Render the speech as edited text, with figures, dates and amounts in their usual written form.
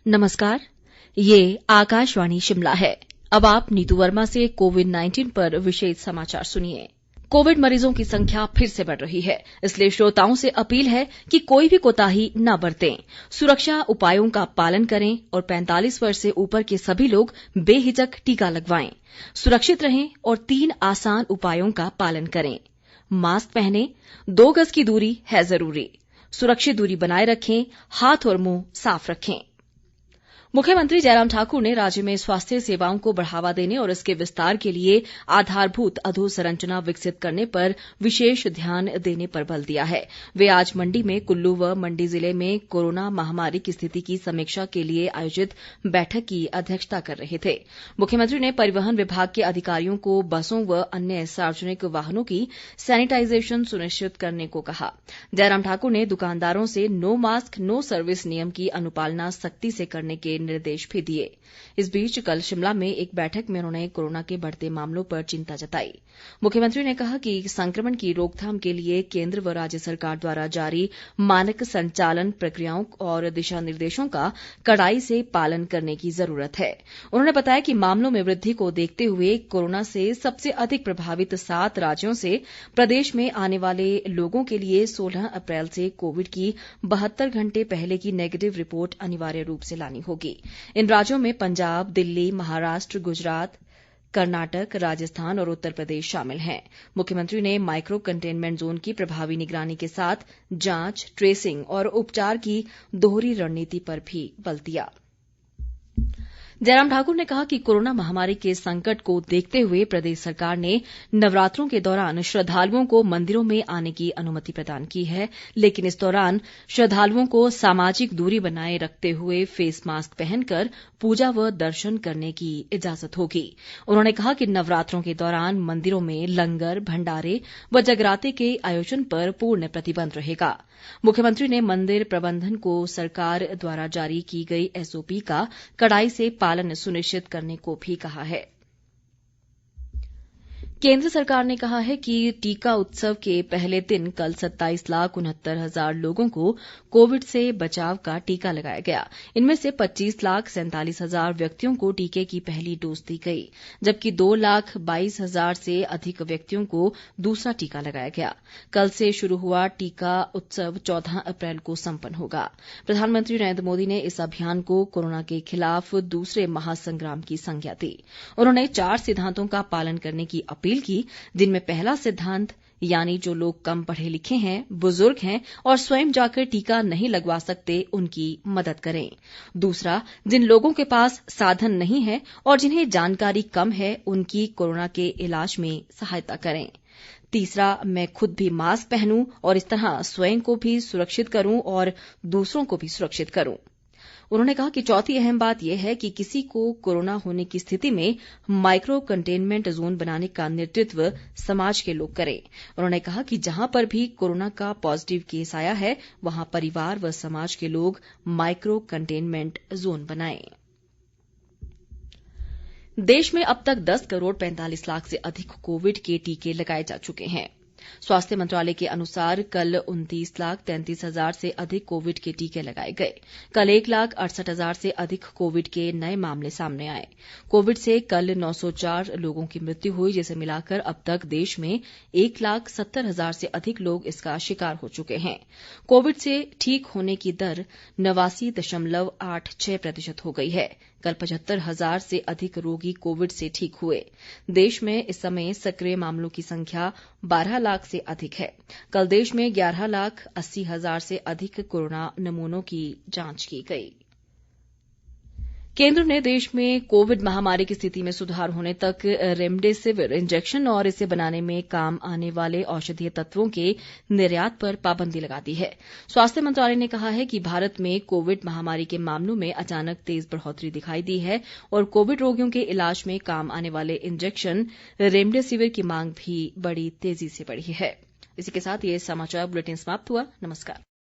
नमस्कार, ये आकाशवाणी शिमला है। अब आप नीतू वर्मा से कोविड-19 पर विशेष समाचार सुनिए। कोविड मरीजों की संख्या फिर से बढ़ रही है, इसलिए श्रोताओं से अपील है कि कोई भी कोताही न बरतें। सुरक्षा उपायों का पालन करें और 45 वर्ष से ऊपर के सभी लोग बेहिचक टीका लगवाएं। सुरक्षित रहें और 3 आसान उपायों का पालन करें। मास्क पहनें, 2 गज की दूरी है जरूरी। सुरक्षित दूरी बनाए रखें, हाथ और मुंह साफ रखें। मुख्यमंत्री जयराम ठाकुर ने राज्य में स्वास्थ्य सेवाओं को बढ़ावा देने और इसके विस्तार के लिए आधारभूत अधोसंरचना विकसित करने पर विशेष ध्यान देने पर बल दिया है। वे आज मंडी में कुल्लू व मंडी जिले में कोरोना महामारी की स्थिति की समीक्षा के लिए आयोजित बैठक की अध्यक्षता कर रहे थे। मुख्यमंत्री ने परिवहन विभाग के अधिकारियों को बसों व अन्य सार्वजनिक वाहनों की सैनिटाइजेशन सुनिश्चित करने को कहा। जयराम ठाकुर ने दुकानदारों से नो मास्क नो सर्विस नियम की अनुपालना सख्ती से करने के निर्देश भी दिए। इस बीच कल शिमला में एक बैठक में उन्होंने कोरोना के बढ़ते मामलों पर चिंता जताई। मुख्यमंत्री ने कहा कि संक्रमण की रोकथाम के लिए केंद्र व राज्य सरकार द्वारा जारी मानक संचालन प्रक्रियाओं और दिशा निर्देशों का कड़ाई से पालन करने की जरूरत है। उन्होंने बताया कि मामलों में वृद्धि को देखते हुए कोरोना से सबसे अधिक प्रभावित 7 राज्यों से प्रदेश में आने वाले लोगों के लिए 16 अप्रैल से कोविड की 72 घंटे पहले की नेगेटिव रिपोर्ट अनिवार्य रूप से लानी होगी। इन राज्यों में पंजाब, दिल्ली, महाराष्ट्र, गुजरात, कर्नाटक, राजस्थान और उत्तर प्रदेश शामिल हैं। मुख्यमंत्री ने माइक्रो कंटेनमेंट जोन की प्रभावी निगरानी के साथ जांच, ट्रेसिंग और उपचार की दोहरी रणनीति पर भी बल दिया। जयराम ठाकुर ने कहा कि कोरोना महामारी के संकट को देखते हुए प्रदेश सरकार ने नवरात्रों के दौरान श्रद्धालुओं को मंदिरों में आने की अनुमति प्रदान की है, लेकिन इस दौरान श्रद्धालुओं को सामाजिक दूरी बनाए रखते हुए फेस मास्क पहनकर पूजा व दर्शन करने की इजाजत होगी। उन्होंने कहा कि नवरात्रों के दौरान मंदिरों में लंगर, भंडारे व जगराते के आयोजन पर पूर्ण प्रतिबंध रहेगा। मुख्यमंत्री ने मंदिर प्रबंधन को सरकार द्वारा जारी की गई एसओपी का कड़ाई से पालन सुनिश्चित करने को भी कहा है। केंद्र सरकार ने कहा है कि टीका उत्सव के पहले दिन कल 27,69,000 लोगों को कोविड से बचाव का टीका लगाया गया। इनमें से 25,47,000 व्यक्तियों को टीके की पहली डोज दी गई, जबकि 2,22,000 से अधिक व्यक्तियों को दूसरा टीका लगाया गया। कल से शुरू हुआ टीका उत्सव 14 अप्रैल को संपन्न होगा। प्रधानमंत्री नरेंद्र मोदी ने इस अभियान को कोरोना के खिलाफ दूसरे महासंग्राम की संज्ञा दी। उन्होंने 4 सिद्धांतों का पालन करने की अपील की, जिनमें पहला सिद्धांत यानी जो लोग कम पढ़े लिखे हैं, बुजुर्ग हैं और स्वयं जाकर टीका नहीं लगवा सकते, उनकी मदद करें। दूसरा, जिन लोगों के पास साधन नहीं है और जिन्हें जानकारी कम है, उनकी कोरोना के इलाज में सहायता करें। तीसरा, मैं खुद भी मास्क पहनूं और इस तरह स्वयं को भी सुरक्षित करूं और दूसरों को भी सुरक्षित करूं। उन्होंने कहा कि चौथी अहम बात यह है कि किसी को कोरोना होने की स्थिति में माइक्रो कंटेनमेंट जोन बनाने का नेतृत्व समाज के लोग करें। उन्होंने कहा कि जहां पर भी कोरोना का पॉजिटिव केस आया है, वहां परिवार व समाज के लोग माइक्रो कंटेनमेंट जोन बनाएं। देश में अब तक 10 करोड़ 45 लाख से अधिक कोविड के टीके लगाए जा चुके हैं। स्वास्थ्य मंत्रालय के अनुसार कल 29,33,000 से अधिक कोविड के टीके लगाए गए। कल 1,68,000 से अधिक कोविड के नए मामले सामने आए। कोविड से कल 904 लोगों की मृत्यु हुई, जिसे मिलाकर अब तक देश में 1,70,000 से अधिक लोग इसका शिकार हो चुके हैं। कोविड से ठीक होने की दर 89.86% हो गई है। कल 75,000 से अधिक रोगी कोविड से ठीक हुए। देश में इस समय सक्रिय मामलों की संख्या 12 लाख से अधिक है। कल देश में 11,80,000 से अधिक कोरोना नमूनों की जांच की गई। केंद्र ने देश में कोविड महामारी की स्थिति में सुधार होने तक रेमडेसिविर इंजेक्शन और इसे बनाने में काम आने वाले औषधीय तत्वों के निर्यात पर पाबंदी लगा दी है। स्वास्थ्य मंत्रालय ने कहा है कि भारत में कोविड महामारी के मामलों में अचानक तेज बढ़ोतरी दिखाई दी है और कोविड रोगियों के इलाज में काम आने वाले इंजेक्शन रेमडेसिविर की मांग भी बड़ी तेजी से बढ़ी है। इसी के साथ ये समाचार बुलेटिन समाप्त हुआ। नमस्कार।